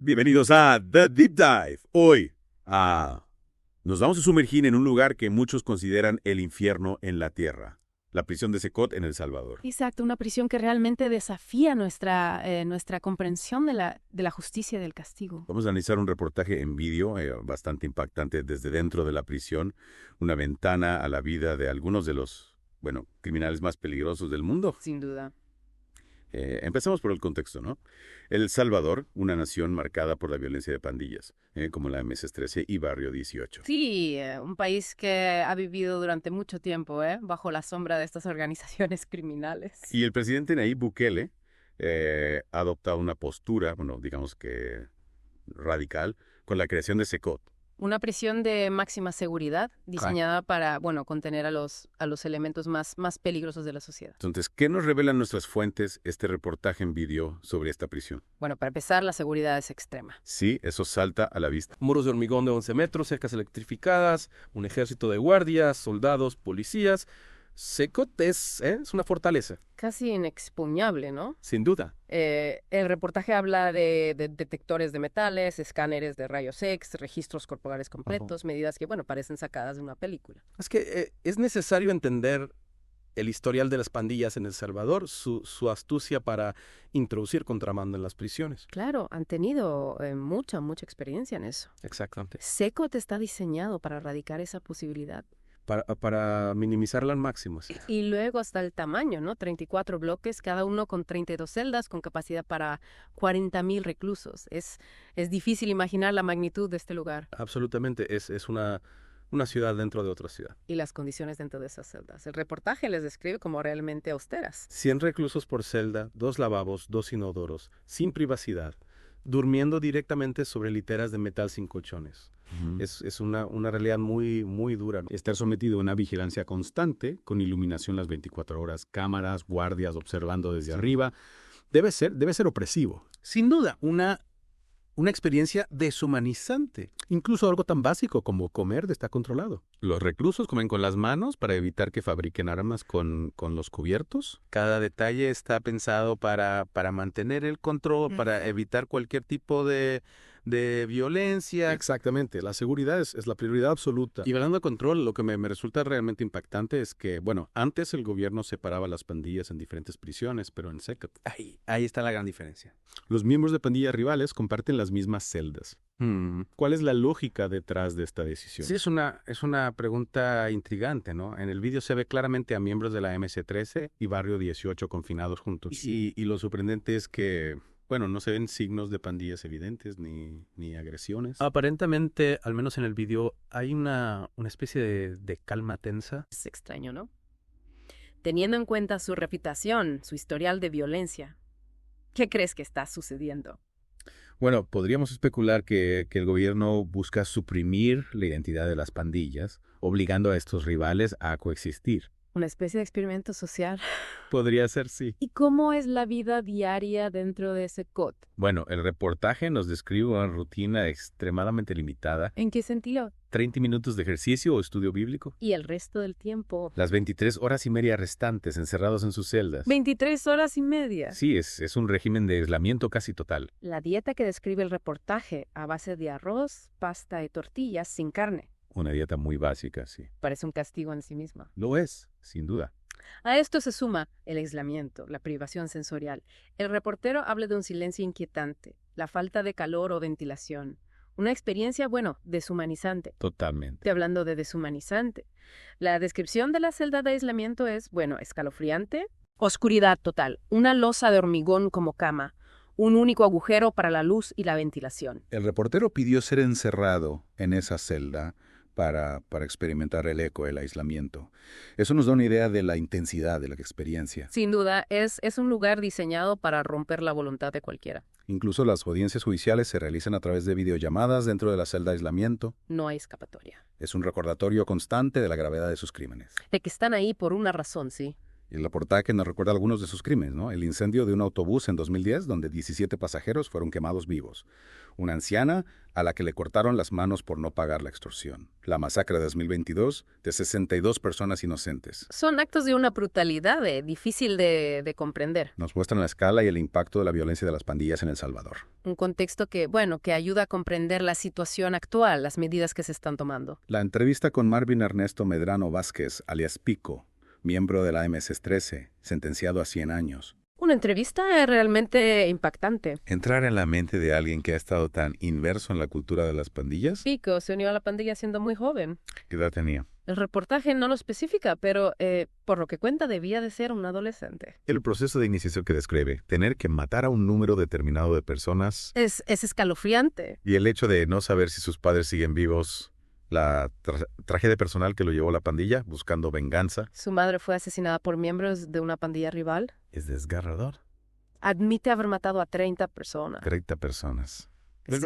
Bienvenidos a The Deep Dive. Hoy nos vamos a sumergir en un lugar que muchos consideran el infierno en la tierra, la prisión de Secot en El Salvador. Exacto, una prisión que realmente desafía nuestra comprensión de la justicia y del castigo. Vamos a analizar un reportaje en vídeo bastante impactante desde dentro de la prisión, una ventana a la vida de algunos de los, criminales más peligrosos del mundo. Sin duda. Empecemos por el contexto, ¿no? El Salvador, una nación marcada por la violencia de pandillas, como la MS-13 y Barrio 18. Sí, un país que ha vivido durante mucho tiempo, bajo la sombra de estas organizaciones criminales. Y el presidente Nayib Bukele ha adoptado una postura, digamos que radical, con la creación de Secot. Una prisión de máxima seguridad diseñada para, contener a los elementos más peligrosos de la sociedad. Entonces, ¿qué nos revelan nuestras fuentes este reportaje en vídeo sobre esta prisión? Bueno, para empezar, la seguridad es extrema. Sí, eso salta a la vista. Muros de hormigón de 11 metros, cercas electrificadas, un ejército de guardias, soldados, policías. Secot es una fortaleza. Casi inexpugnable, ¿no? Sin duda. El reportaje habla de detectores de metales, escáneres de rayos X, registros corporales completos, medidas que, parecen sacadas de una película. Es que es necesario entender el historial de las pandillas en El Salvador, su astucia para introducir contrabando en las prisiones. Claro, han tenido mucha experiencia en eso. Exactamente. Secot está diseñado para erradicar esa posibilidad. Para minimizarla al máximo. Y luego hasta el tamaño, ¿no? 34 bloques, cada uno con 32 celdas, con capacidad para 40,000 reclusos. Es difícil imaginar la magnitud de este lugar. Absolutamente, es una ciudad dentro de otra ciudad. Y las condiciones dentro de esas celdas. El reportaje les describe como realmente austeras. 100 reclusos por celda, 2 lavabos, 2 inodoros, sin privacidad, durmiendo directamente sobre literas de metal sin colchones. Es una realidad muy, muy dura, ¿no? Estar sometido a una vigilancia constante, con iluminación las 24 horas, cámaras, guardias observando desde arriba, debe ser opresivo. Sin duda, una experiencia deshumanizante. Incluso algo tan básico como comer está controlado. Los reclusos comen con las manos para evitar que fabriquen armas con los cubiertos. Cada detalle está pensado para mantener el control, para evitar cualquier tipo de violencia. Exactamente, la seguridad es la prioridad absoluta. Y hablando de control, lo que me resulta realmente impactante es que, antes el gobierno separaba las pandillas en diferentes prisiones, pero en Secot. Ahí está la gran diferencia. Los miembros de pandillas rivales comparten las mismas celdas. ¿Cuál es la lógica detrás de esta decisión? Sí, es una pregunta intrigante, ¿no? En el vídeo se ve claramente a miembros de la MS-13 y Barrio 18 confinados juntos. Y lo sorprendente es que no se ven signos de pandillas evidentes ni agresiones. Aparentemente, al menos en el vídeo, hay una especie de calma tensa. Es extraño, ¿no? Teniendo en cuenta su reputación, su historial de violencia, ¿qué crees que está sucediendo? Podríamos especular que el gobierno busca suprimir la identidad de las pandillas, obligando a estos rivales a coexistir. Una especie de experimento social. Podría ser, sí. ¿Y cómo es la vida diaria dentro de Secot? El reportaje nos describe una rutina extremadamente limitada. ¿En qué sentido? 30 minutos de ejercicio o estudio bíblico. ¿Y el resto del tiempo? Las 23 horas y media restantes encerrados en sus celdas. 23 horas y media. Sí, es un régimen de aislamiento casi total. La dieta que describe el reportaje, a base de arroz, pasta y tortillas sin carne. Una dieta muy básica, sí. Parece un castigo en sí misma. Lo es, sin duda. A esto se suma el aislamiento, la privación sensorial. El reportero habla de un silencio inquietante, la falta de calor o ventilación. Una experiencia, deshumanizante. Totalmente. Estoy hablando de deshumanizante. La descripción de la celda de aislamiento es, escalofriante. Oscuridad total. Una losa de hormigón como cama. Un único agujero para la luz y la ventilación. El reportero pidió ser encerrado en esa celda para experimentar el eco, el aislamiento. Eso nos da una idea de la intensidad de la experiencia. Sin duda, es un lugar diseñado para romper la voluntad de cualquiera. Incluso las audiencias judiciales se realizan a través de videollamadas dentro de la celda de aislamiento. No hay escapatoria. Es un recordatorio constante de la gravedad de sus crímenes. De que están ahí por una razón, sí. Y el reportaje nos recuerda algunos de sus crímenes, ¿no? El incendio de un autobús en 2010, donde 17 pasajeros fueron quemados vivos. Una anciana a la que le cortaron las manos por no pagar la extorsión. La masacre de 2022 de 62 personas inocentes. Son actos de una brutalidad difícil de comprender. Nos muestran la escala y el impacto de la violencia de las pandillas en El Salvador. Un contexto que, bueno, que ayuda a comprender la situación actual, las medidas que se están tomando. La entrevista con Marvin Ernesto Medrano Vázquez, alias Pico, miembro de la MS-13, sentenciado a 100 años. Una entrevista realmente impactante. Entrar en la mente de alguien que ha estado tan inverso en la cultura de las pandillas. Pico se unió a la pandilla siendo muy joven. ¿Qué edad tenía? El reportaje no lo especifica, pero por lo que cuenta debía de ser un adolescente. El proceso de iniciación que describe, tener que matar a un número determinado de personas. Es escalofriante. Y el hecho de no saber si sus padres siguen vivos. La tragedia personal que lo llevó a la pandilla, buscando venganza. Su madre fue asesinada por miembros de una pandilla rival. Es desgarrador. Admite haber matado a 30 personas. 30 personas.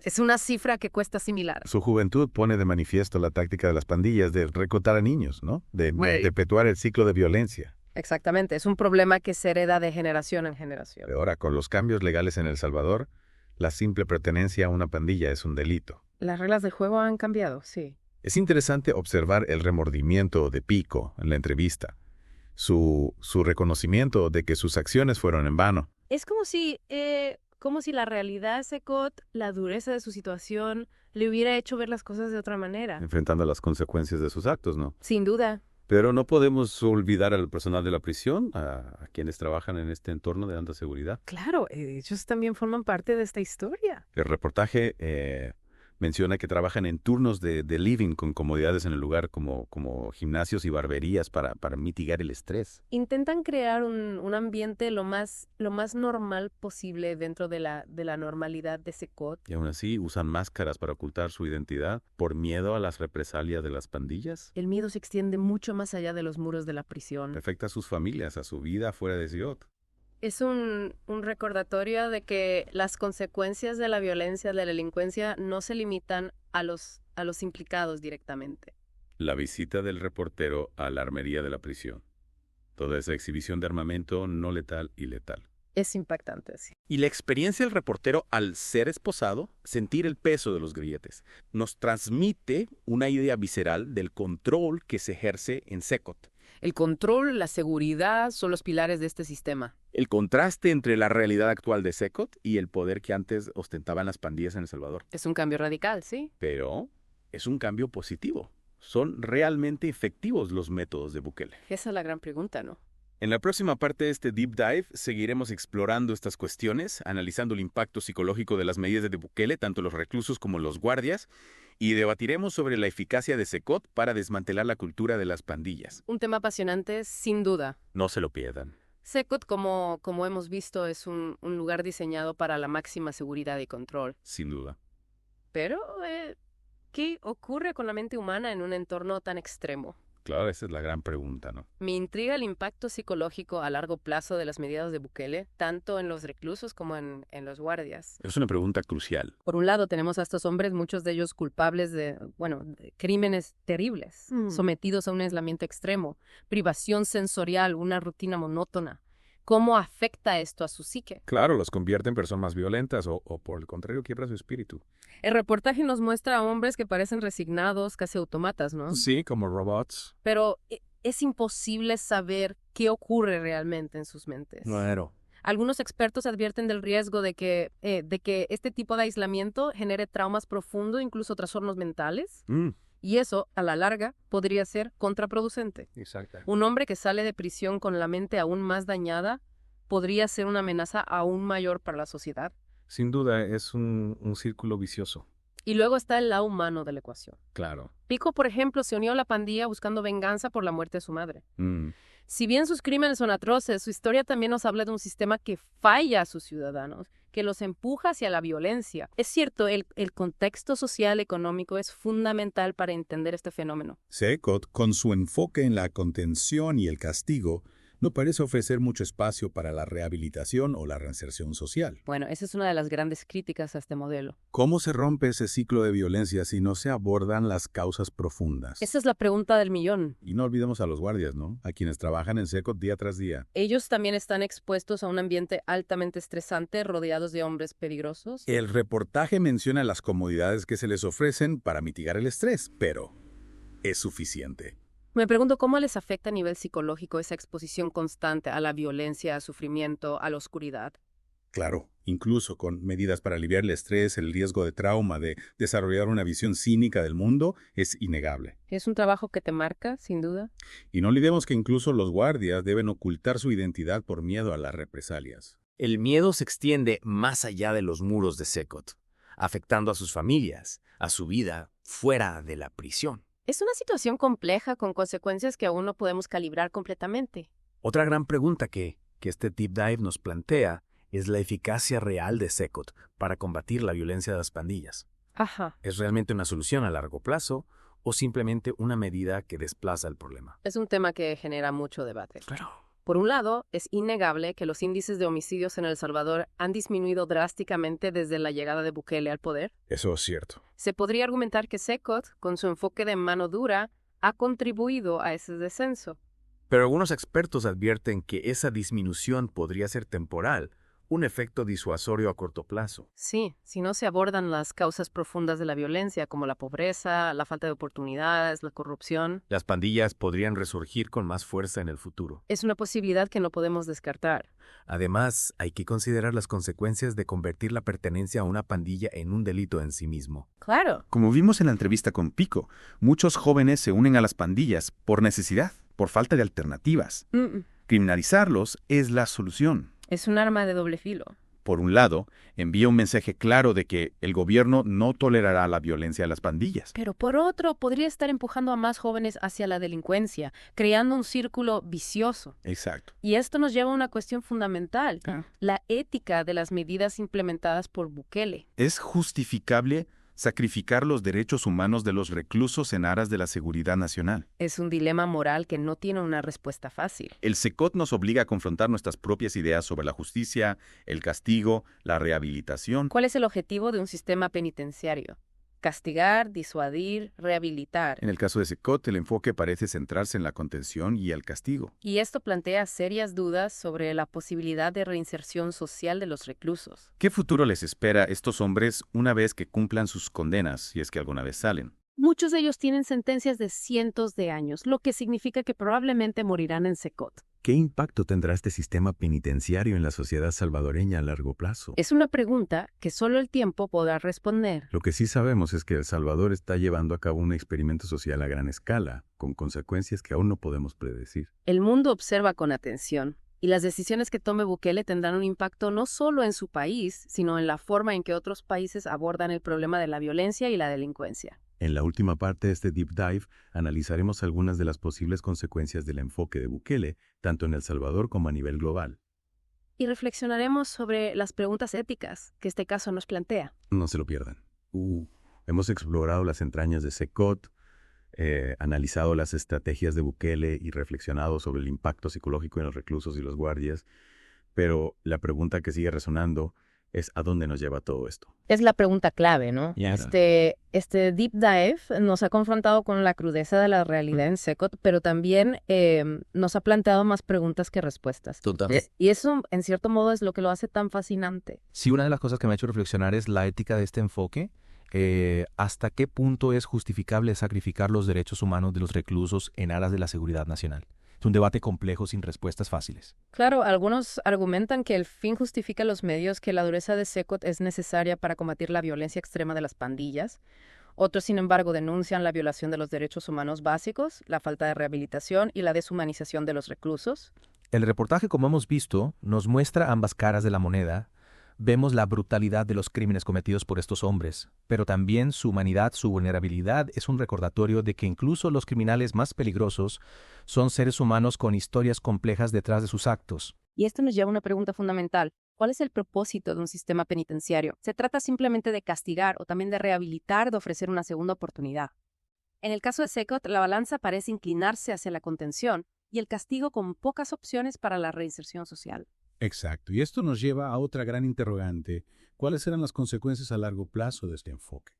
Es una cifra que cuesta asimilar. Su juventud pone de manifiesto la táctica de las pandillas de reclutar a niños, ¿no? De perpetuar el ciclo de violencia. Exactamente, es un problema que se hereda de generación en generación. Ahora, con los cambios legales en El Salvador, la simple pertenencia a una pandilla es un delito. Las reglas del juego han cambiado, sí. Es interesante observar el remordimiento de Pico en la entrevista, su reconocimiento de que sus acciones fueron en vano. Es como si la realidad de Secot, la dureza de su situación, le hubiera hecho ver las cosas de otra manera. Enfrentando las consecuencias de sus actos, ¿no? Sin duda. Pero no podemos olvidar al personal de la prisión, a quienes trabajan en este entorno de alta seguridad. Claro, ellos también forman parte de esta historia. El reportaje menciona que trabajan en turnos de living con comodidades en el lugar como gimnasios y barberías para mitigar el estrés. Intentan crear un ambiente lo más normal posible dentro de la normalidad de Secot. Y aún así usan máscaras para ocultar su identidad por miedo a las represalias de las pandillas. El miedo se extiende mucho más allá de los muros de la prisión. Afecta a sus familias, a su vida fuera de Ziot. Es un recordatorio de que las consecuencias de la violencia, de la delincuencia, no se limitan a los implicados directamente. La visita del reportero a la armería de la prisión. Toda esa exhibición de armamento no letal y letal. Es impactante, sí. Y la experiencia del reportero al ser esposado, sentir el peso de los grilletes, nos transmite una idea visceral del control que se ejerce en Secot. El control, la seguridad son los pilares de este sistema. El contraste entre la realidad actual de Secot y el poder que antes ostentaban las pandillas en El Salvador. Es un cambio radical, sí. Pero es un cambio positivo. ¿Son realmente efectivos los métodos de Bukele? Esa es la gran pregunta, ¿no? En la próxima parte de este Deep Dive seguiremos explorando estas cuestiones, analizando el impacto psicológico de las medidas de Bukele, tanto los reclusos como los guardias, y debatiremos sobre la eficacia de Secot para desmantelar la cultura de las pandillas. Un tema apasionante, sin duda. No se lo pierdan. Secot, como hemos visto, es un lugar diseñado para la máxima seguridad y control. Sin duda. Pero, ¿qué ocurre con la mente humana en un entorno tan extremo? Claro, esa es la gran pregunta, ¿no? Me intriga el impacto psicológico a largo plazo de las medidas de Bukele, tanto en los reclusos como en los guardias. Es una pregunta crucial. Por un lado, tenemos a estos hombres, muchos de ellos culpables de crímenes terribles, sometidos a un aislamiento extremo, privación sensorial, una rutina monótona. ¿Cómo afecta esto a su psique? Claro, los convierte en personas más violentas o por el contrario, quiebra su espíritu. El reportaje nos muestra a hombres que parecen resignados, casi autómatas, ¿no? Sí, como robots. Pero es imposible saber qué ocurre realmente en sus mentes. Claro. Algunos expertos advierten del riesgo de que este tipo de aislamiento genere traumas profundos, incluso trastornos mentales. Y eso, a la larga, podría ser contraproducente. Exacto. Un hombre que sale de prisión con la mente aún más dañada podría ser una amenaza aún mayor para la sociedad. Sin duda, es un círculo vicioso. Y luego está el lado humano de la ecuación. Claro. Pico, por ejemplo, se unió a la pandilla buscando venganza por la muerte de su madre. Si bien sus crímenes son atroces, su historia también nos habla de un sistema que falla a sus ciudadanos, que los empuja hacia la violencia. Es cierto, el contexto social económico es fundamental para entender este fenómeno. Secot, con su enfoque en la contención y el castigo, no parece ofrecer mucho espacio para la rehabilitación o la reinserción social. Bueno, esa es una de las grandes críticas a este modelo. ¿Cómo se rompe ese ciclo de violencia si no se abordan las causas profundas? Esa es la pregunta del millón. Y no olvidemos a los guardias, ¿no? A quienes trabajan en SECOT día tras día. Ellos también están expuestos a un ambiente altamente estresante, rodeados de hombres peligrosos. El reportaje menciona las comodidades que se les ofrecen para mitigar el estrés, pero ¿es suficiente? Me pregunto cómo les afecta a nivel psicológico esa exposición constante a la violencia, al sufrimiento, a la oscuridad. Claro, incluso con medidas para aliviar el estrés, el riesgo de trauma, de desarrollar una visión cínica del mundo, es innegable. Es un trabajo que te marca, sin duda. Y no olvidemos que incluso los guardias deben ocultar su identidad por miedo a las represalias. El miedo se extiende más allá de los muros de SECOT, afectando a sus familias, a su vida fuera de la prisión. Es una situación compleja con consecuencias que aún no podemos calibrar completamente. Otra gran pregunta que este Deep Dive nos plantea es la eficacia real de SECOT para combatir la violencia de las pandillas. Ajá. ¿Es realmente una solución a largo plazo o simplemente una medida que desplaza el problema? Es un tema que genera mucho debate. Claro. Por un lado, es innegable que los índices de homicidios en El Salvador han disminuido drásticamente desde la llegada de Bukele al poder. Eso es cierto. Se podría argumentar que SECOT, con su enfoque de mano dura, ha contribuido a ese descenso. Pero algunos expertos advierten que esa disminución podría ser temporal, un efecto disuasorio a corto plazo. Sí, si no se abordan las causas profundas de la violencia, como la pobreza, la falta de oportunidades, la corrupción, Las pandillas podrían resurgir con más fuerza en el futuro. es una posibilidad que no podemos descartar. Además, hay que considerar las consecuencias de convertir la pertenencia a una pandilla en un delito en sí mismo. Claro. Como vimos en la entrevista con Pico, muchos jóvenes se unen a las pandillas por necesidad, por falta de alternativas. Criminalizarlos es la solución. Es un arma de doble filo. Por un lado, envía un mensaje claro de que el gobierno no tolerará la violencia de las pandillas. Pero por otro, podría estar empujando a más jóvenes hacia la delincuencia, creando un círculo vicioso. Exacto. Y esto nos lleva a una cuestión fundamental, Claro. la ética de las medidas implementadas por Bukele. ¿Es justificable sacrificar los derechos humanos de los reclusos en aras de la seguridad nacional? Es un dilema moral que no tiene una respuesta fácil. El SECOT nos obliga a confrontar nuestras propias ideas sobre la justicia, el castigo, la rehabilitación. ¿Cuál es el objetivo de un sistema penitenciario? Castigar, disuadir, rehabilitar. En el caso de SECOT, el enfoque parece centrarse en la contención y el castigo. Y esto plantea serias dudas sobre la posibilidad de reinserción social de los reclusos. ¿Qué futuro les espera a estos hombres una vez que cumplan sus condenas, si es que alguna vez salen? Muchos de ellos tienen sentencias de cientos de años, lo que significa que probablemente morirán en SECOT. ¿Qué impacto tendrá este sistema penitenciario en la sociedad salvadoreña a largo plazo? Es una pregunta que solo el tiempo podrá responder. Lo que sí sabemos es que El Salvador está llevando a cabo un experimento social a gran escala, con consecuencias que aún no podemos predecir. El mundo observa con atención, y las decisiones que tome Bukele tendrán un impacto no solo en su país, sino en la forma en que otros países abordan el problema de la violencia y la delincuencia. En la última parte de este Deep Dive analizaremos algunas de las posibles consecuencias del enfoque de Bukele, tanto en El Salvador como a nivel global. Y reflexionaremos sobre las preguntas éticas que este caso nos plantea. No se lo pierdan. Hemos explorado las entrañas de SECOT, analizado las estrategias de Bukele y reflexionado sobre el impacto psicológico en los reclusos y los guardias, pero la pregunta que sigue resonando es ¿a dónde nos lleva todo esto? Es la pregunta clave, ¿no? Este Deep Dive nos ha confrontado con la crudeza de la realidad en SECOT, pero también nos ha planteado más preguntas que respuestas. Total. Y eso, en cierto modo, es lo que lo hace tan fascinante. Sí, una de las cosas que me ha hecho reflexionar es la ética de este enfoque. ¿Hasta qué punto es justificable sacrificar los derechos humanos de los reclusos en aras de la seguridad nacional? Es un debate complejo sin respuestas fáciles. Claro, algunos argumentan que el fin justifica los medios, que la dureza de SECOT es necesaria para combatir la violencia extrema de las pandillas. Otros, sin embargo, denuncian la violación de los derechos humanos básicos, la falta de rehabilitación y la deshumanización de los reclusos. El reportaje, como hemos visto, nos muestra ambas caras de la moneda. Vemos la brutalidad de los crímenes cometidos por estos hombres, pero también su humanidad, su vulnerabilidad es un recordatorio de que incluso los criminales más peligrosos son seres humanos con historias complejas detrás de sus actos. Y esto nos lleva a una pregunta fundamental. ¿Cuál es el propósito de un sistema penitenciario? ¿Se trata simplemente de castigar o también de rehabilitar, de ofrecer una segunda oportunidad? En el caso de SECOT, la balanza parece inclinarse hacia la contención, y el castigo con pocas opciones para la reinserción social. Exacto. Y esto nos lleva a otra gran interrogante. ¿Cuáles serán las consecuencias a largo plazo de este enfoque?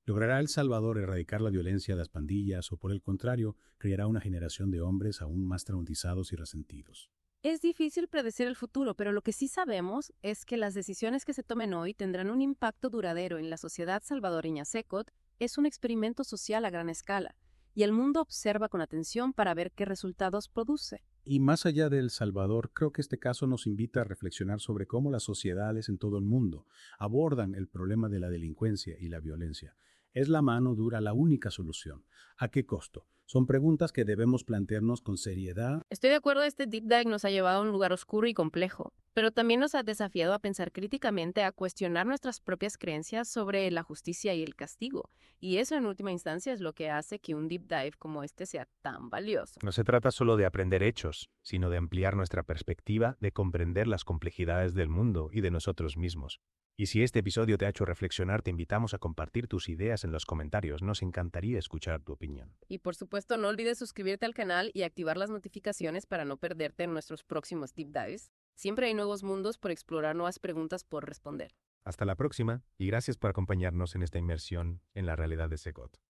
¿Logrará El Salvador erradicar la violencia de las pandillas o, por el contrario, creará una generación de hombres aún más traumatizados y resentidos? Es difícil predecir el futuro, pero lo que sí sabemos es que las decisiones que se tomen hoy tendrán un impacto duradero en la sociedad salvadoreña. SECOT es un experimento social a gran escala, y el mundo observa con atención para ver qué resultados produce. Y más allá de El Salvador, creo que este caso nos invita a reflexionar sobre cómo las sociedades en todo el mundo abordan el problema de la delincuencia y la violencia. ¿Es la mano dura la única solución? ¿A qué costo? Son preguntas que debemos plantearnos con seriedad. Estoy de acuerdo, este deep dive nos ha llevado a un lugar oscuro y complejo, pero también nos ha desafiado a pensar críticamente, a cuestionar nuestras propias creencias sobre la justicia y el castigo. Y eso, en última instancia, es lo que hace que un deep dive como este sea tan valioso. No se trata solo de aprender hechos, sino de ampliar nuestra perspectiva, de comprender las complejidades del mundo y de nosotros mismos. Y si este episodio te ha hecho reflexionar, te invitamos a compartir tus ideas en los comentarios. Nos encantaría escuchar tu opinión. Y por supuesto, no olvides suscribirte al canal y activar las notificaciones para no perderte en nuestros próximos deep dives. Siempre hay nuevos mundos por explorar, nuevas preguntas por responder. Hasta la próxima y gracias por acompañarnos en esta inmersión en la realidad de SECOT.